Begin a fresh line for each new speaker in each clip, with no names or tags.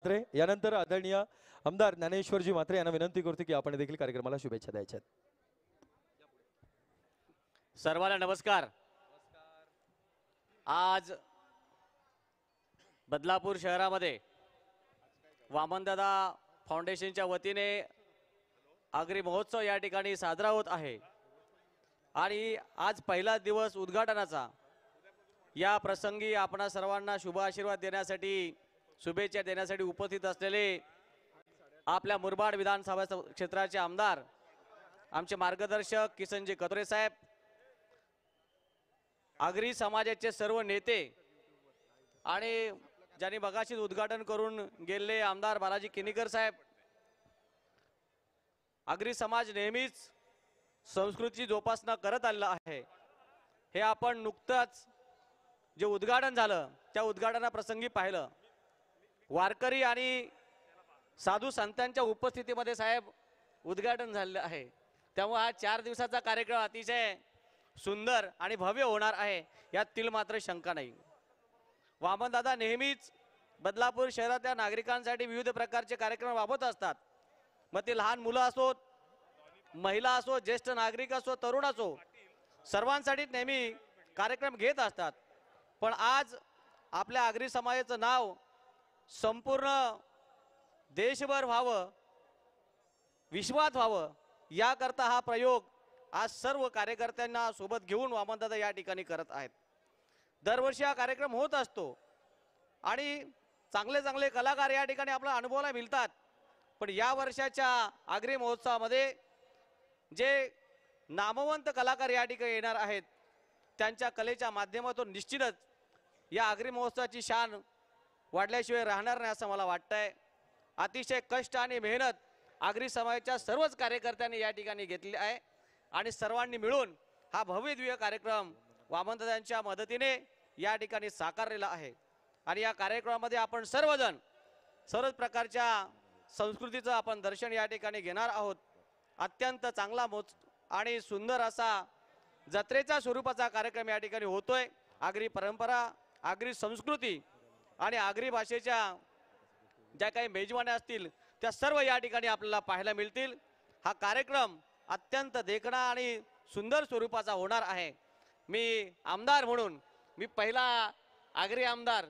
मात्रे यानंतर आदरणीय आमदार ज्ञानेश्वरजी मात्रे यांना विनंती करतो की आपण देखील कार्यक्रमाला शुभेच्छा द्यायच्यात।
सर्वांना नमस्कार। आज बदलापूर शहरामध्ये वामनदादा फाउंडेशनच्या वतीने आगरी महोत्सव या ठिकाणी साजरा होत आहे आणि आज पहिला दिवस उद्घाटनाचा। या प्रसंगी आपणा सर्वांना शुभ आशीर्वाद देण्यासाठी शुभेच्छा देण्यासाठी उपस्थित असलेले आपल्या मुरबाड विधानसभा क्षेत्राचे आमदार आमचे मार्गदर्शक किसनजी कतोरे साहेब, आगरी समाजाचे सर्व नेते आणि ज्यांनी मगाशीच उद्घाटन करून गेलेले आमदार बालाजी किनीकर साहेब। आगरी समाज नेहमीच संस्कृतीची जोपासना करत आलेला आहे। हे आपण नुकतंच जे उद्घाटन झालं त्या उद्घाटनाप्रसंगी पाहिलं। वारकरी आणि साधू संतांच्या उपस्थितीमध्ये साहेब उद्घाटन झालेलं आहे। त्यामुळे हा 4 दिवसाचा कार्यक्रम अतिशय सुंदर आणि भव्य होणार आहे यात तिल मात्र शंका नाही। वामनदादा नेहमीच बदलापूर शहरातल्या नागरिकांसाठी विविध प्रकारचे कार्यक्रम राबवत असतात। मग ते लहान मुलं असोत, महिला असो, ज्येष्ठ नागरिक असो, तरुण असो, सर्वांसाठी नेहमी कार्यक्रम घेत असतात। पण आज आपल्या आगरी समाजाचं नाव संपूर्ण देशभर व्हावं, विश्वात व्हावं याकरता हा प्रयोग आज सर्व कार्यकर्त्यांना सोबत घेऊन वामनदादा या ठिकाणी करत आहेत। दरवर्षी हा कार्यक्रम होत असतो आणि चांगले चांगले कलाकार या ठिकाणी आपल्याला अनुभवायला मिळतात। पण या वर्षाच्या आगरी महोत्सवामध्ये जे नामवंत कलाकार या ठिकाणी येणार आहेत त्यांच्या कलेच्या माध्यमातून निश्चितच या आगरी महोत्सवाची शान वाढल्याशिवाय राहणार नाही असं मला वाटतंय। अतिशय कष्ट आणि मेहनत आगरी समाजाच्या सर्वच कार्यकर्त्यांनी या ठिकाणी घेतली आहे आणि सर्वांनी मिळून हा भव्य दिव्य कार्यक्रम वामनदादांच्या मदतीने या ठिकाणी साकारलेला आहे। आणि या कार्यक्रमामध्ये आपण सर्वजण सर्वच प्रकारच्या संस्कृतीचं आपण दर्शन या ठिकाणी घेणार आहोत। अत्यंत चांगला आणि सुंदर असा जत्रेच्या स्वरूपाचा कार्यक्रम या ठिकाणी होतोय। आगरी परंपरा, आगरी संस्कृती आणि आगरी भाषेच्या ज्या काही मेजवान्या असतील त्या सर्व या ठिकाणी आपल्याला पाहायला मिळतील। हा कार्यक्रम अत्यंत देखणा आणि सुंदर स्वरूपाचा होणार आहे। मी आमदार म्हणून मी पहिला आगरी आमदार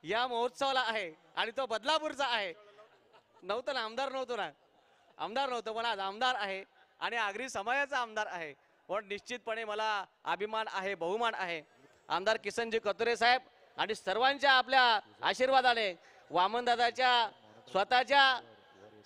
या महोत्सवाला आहे आणि तो बदलापूरचा आहे। नव्हतं ना, आमदार नव्हतो पण आज आमदार आहे आणि आगरी समाजाचा आमदार आहे। पण निश्चितपणे मला अभिमान आहे, बहुमान आहे। आमदार किसनजी कतोरे साहेब आणि सर्वांच्या आपल्या आशीर्वादाने वामनदादाच्या स्वतःच्या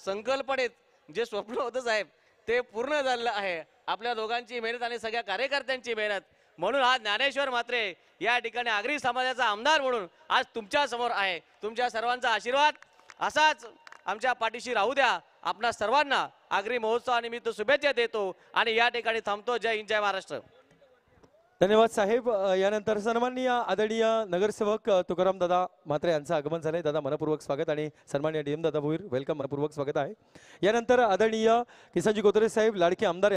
संकल्पनेत जे स्वप्न होतं साहेब ते पूर्ण झालेलं आहे। आपल्या दोघांची मेहनत आणि सगळ्या कार्यकर्त्यांची मेहनत, म्हणून आज ज्ञानेश्वर मात्रे या ठिकाणी आगरी समाजाचा आमदार म्हणून आज तुमच्या समोर आहे। तुमच्या सर्वांचा आशीर्वाद असाच आमच्या पाठीशी राहू द्या। आपल्या सर्वांना आगरी महोत्सवानिमित्त शुभेच्छा देतो आणि या ठिकाणी थांबतो। जय हिंद, जय महाराष्ट्र।
धन्यवाद साहेब। यानंतर सन्माननीय आदरणीय नगरसेवक तुकाराम दादा मात्रे यांचं आगमन झाले। दादा मनपूर्वक स्वागत आणि सन्माननीय DM दादा भोईर वेलकम, मनपूर्वक स्वागत आहे। यानंतर आदरणीय किसनजी कतोरे साहेब लाडके आमदार